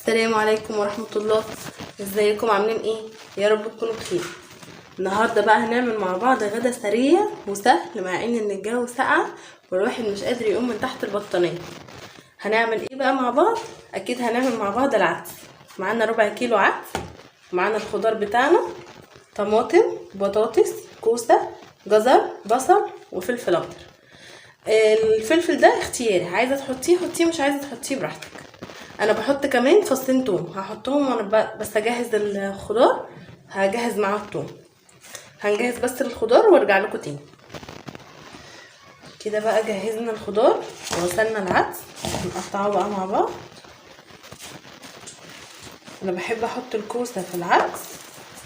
السلام عليكم ورحمة الله. ازيكم عاملين ايه؟ يا رب تكونوا بخير. النهارده بقى هنعمل مع بعض غدا سريع وسهل، مع ان الجو ساقع والواحد مش قادر يقوم من تحت البطانية. هنعمل ايه بقى مع بعض؟ اكيد هنعمل مع بعض العدس. معانا ربع كيلو عدس، معانا الخضار بتاعنا طماطم، بطاطس، كوسة، جزر، بصل وفلفل اخضر. الفلفل ده اختياري، عايزه تحطيه حطيه، مش عايزه تحطيه براحتك. انا بحط كمان فصين توم، هحطهم وانا بس اجهز الخضار. هجهز معاه التوم. هنجهز بس الخضار وارجع لكم تاني. كده بقى جهزنا الخضار وغسلنا العدس، هنقطعه بقى مع بعض. انا بحب احط الكوسه في العدس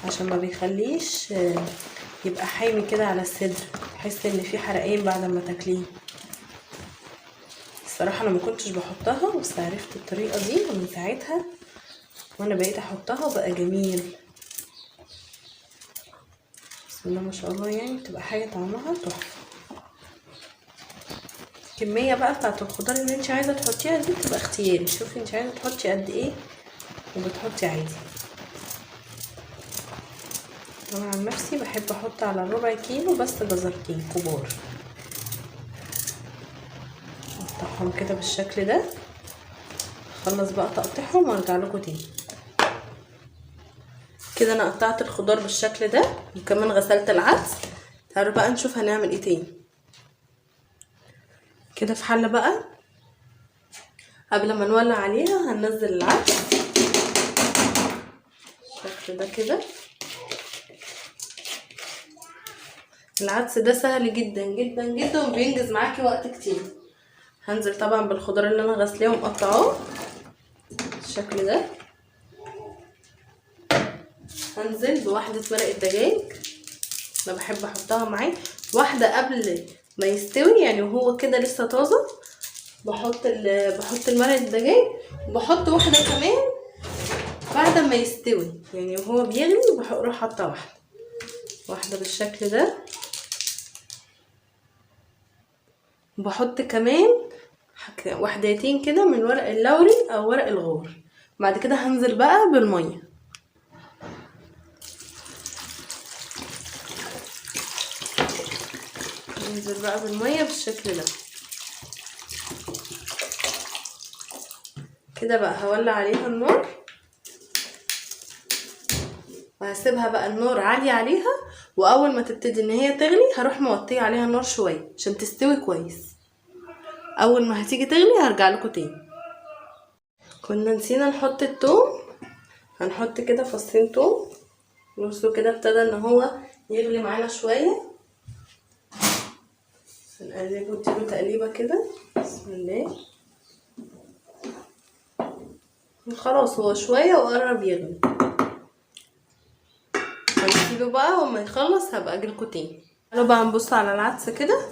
عشان ما بيخليش يبقى حامي كده على الصدر، تحس ان في حرقان بعد ما تاكليه. الصراحه انا ما كنتش بحطها، بس عرفت الطريقه دي ومن ساعتها وانا بقيت احطها وبقى جميل. بسم الله ما شاء الله، يعني بتبقى حاجه طعمها تحفه. الكميه بقى بتاعت الخضار اللي انت عايزه تحطيها دي بتبقى اختياري، شوفي انت عايزه تحطي قد ايه وبتحطي عادي. انا عن نفسي بحب احط على الربع كيلو بس جزرتين كبار، اقطعهم كده بالشكل ده. اخلص بقى تقطيعهم وارجع لكم تاني. كده انا قطعت الخضار بالشكل ده وكمان غسلت العدس. تعالوا بقى نشوف هنعمل ايه تاني. كده في حله بقى قبل ما نولع عليها هننزل العدس بالشكل ده كده. العدس ده سهل جدا جدا جدا وبينجز معاكي وقت كتير. هنزل طبعا بالخضار اللي انا غسلاه ومقطعاه بالشكل ده. هنزل بواحدة مرق الدجاج، انا بحب احطها معاه واحدة قبل ما يستوي، يعني وهو كده لسه طازة. بحط المرق الدجاج، وبحط واحدة كمان بعد ما يستوي، يعني وهو بيغلي بروح حاطة واحدة بالشكل ده. بحط كمان وحدتين كده من ورق اللوري او ورق الغور. بعد كده هنزل بقى بالمية. ننزل بقى بالمية بالشكل ده كده. بقى هولع عليها النار وهسيبها بقى النار عالية عليها، واول ما تبتدي ان هي تغلي هروح موطيه عليها النار شوية عشان تستوي كويس. اول ما هتيجي تغلي هرجع لكم تاني. كنا نسينا نحط التوم، هنحط كده فصين توم. بصوا كده ابتدى ان هو يغلي معانا شوية. هنقلبه نديله تقليبة كده. بسم الله. خلاص هو شوية وقرب يغلي، هنسيبه بقى وما يخلص هبقى اجيلكوا تاني. تعالوا بقى نبص على العدس كده.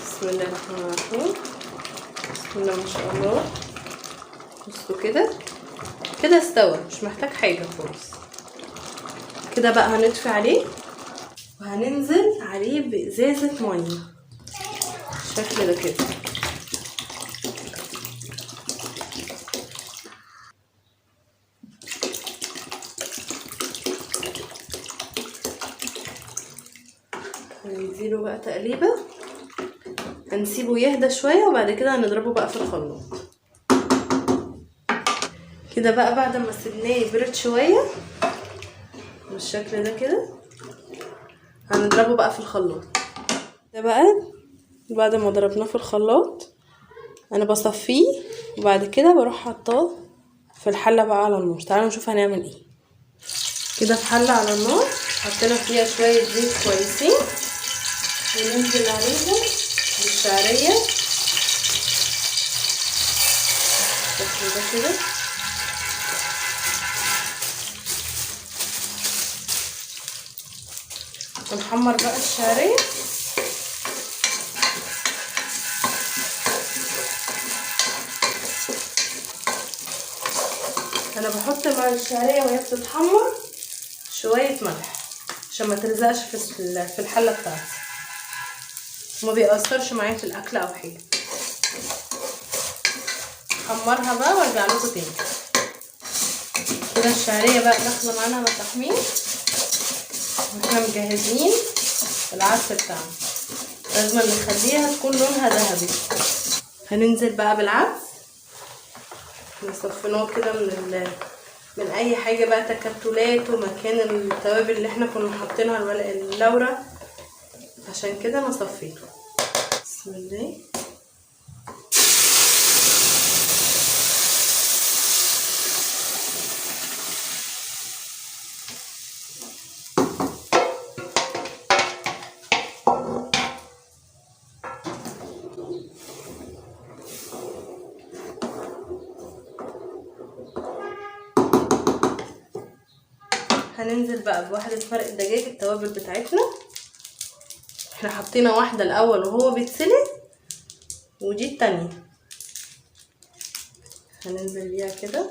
بسم الله الرحمن الرحيم. بسم الله ما شاء الله. بصوا كده كده استوى، مش محتاج حاجة خالص. كده بقى هنطفي عليه وهننزل عليه بإزازة مية بالشكل ده كده. هنديله بقى تقليبة، هنسيبه يهدى شوية وبعد كده هنضربه بقى في الخلاط. كده بقى بعد ما سيبناه يبرد شوية بالشكل ده كده هنضربه بقى في الخلاط. ده بقى بعد ما ضربناه في الخلاط انا بصفيه وبعد كده بروح حطاه في الحلة بقى على النار. تعالوا نشوف هنعمل ايه. كده في حلة على النار حطينا فيها شوية زيت كويسين، وننزل عليهم بالشعرية بالشكل ده كده. ونحمر بقى الشعرية. انا بحط مع الشعرية وهي بتتحمر شوية ملح عشان ما تلزقش في الحلة بتاعتي، وما بيأثرش معايا في الاكل او حاجة. هحمرها بقى وارجع لكم تاني. كده الشعريه بقى داخله معانا على تحمير، واحنا مجهزين العدس بتاعنا. لازم نخليها تكون لونها ذهبي. هننزل بقى بالعدس، نصفناه كده من اي حاجه بقى، تكتلات ومكان التوابل اللي احنا كنا حاطينها اللورة، عشان كده انا صفيته. بسم الله. هننزل بقى بواحدة مرق الدجاج التوابل بتاعتنا. احنا حطينا واحدة الاول وهو بيتسلق، ودي التانية هننزل بيها كده.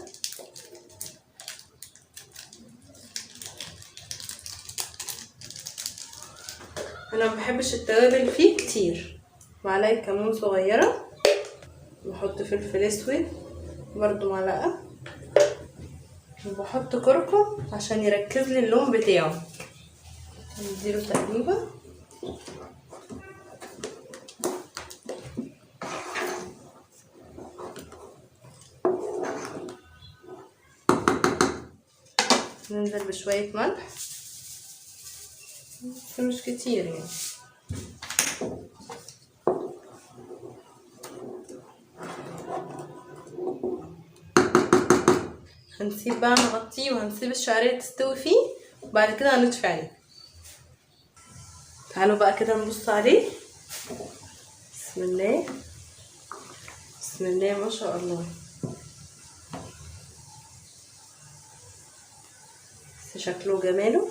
انا ما بحبش التوابل فيه كتير. معلقة كمون صغيرة، بحط فلفل اسود برضو معلقة، وبحط كركم عشان يركز لي اللون بتاعه. نديله تقليبه. ننزل بشويه ملح بس مش كتير يعني. هنسيب بقى نغطيه وهنسيب الشعريه تستوي فيه، وبعد كده هنطفي عليه. تعالوا بقى كده نبص عليه. بسم الله بسم الله ما شاء الله. بس شكله وجماله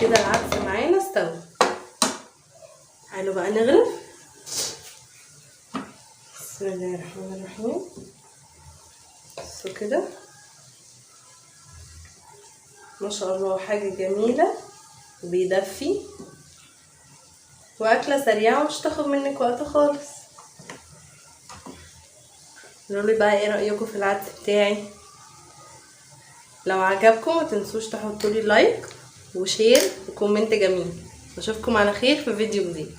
كده. العدس معانا استوى. تعالوا بقى نغرف. بسم الله الرحمن الرحيم. بصوا كده ما شاء الله، حاجه جميله وبيدفي واكله سريعه ومش تاخد منك وقت خالص. قولوا لي بقى ايه رايكم في العدس بتاعي. لو عجبكم متنسوش تحطوا لي لايك وشير وكومنت جميل. اشوفكم على خير في فيديو جديد.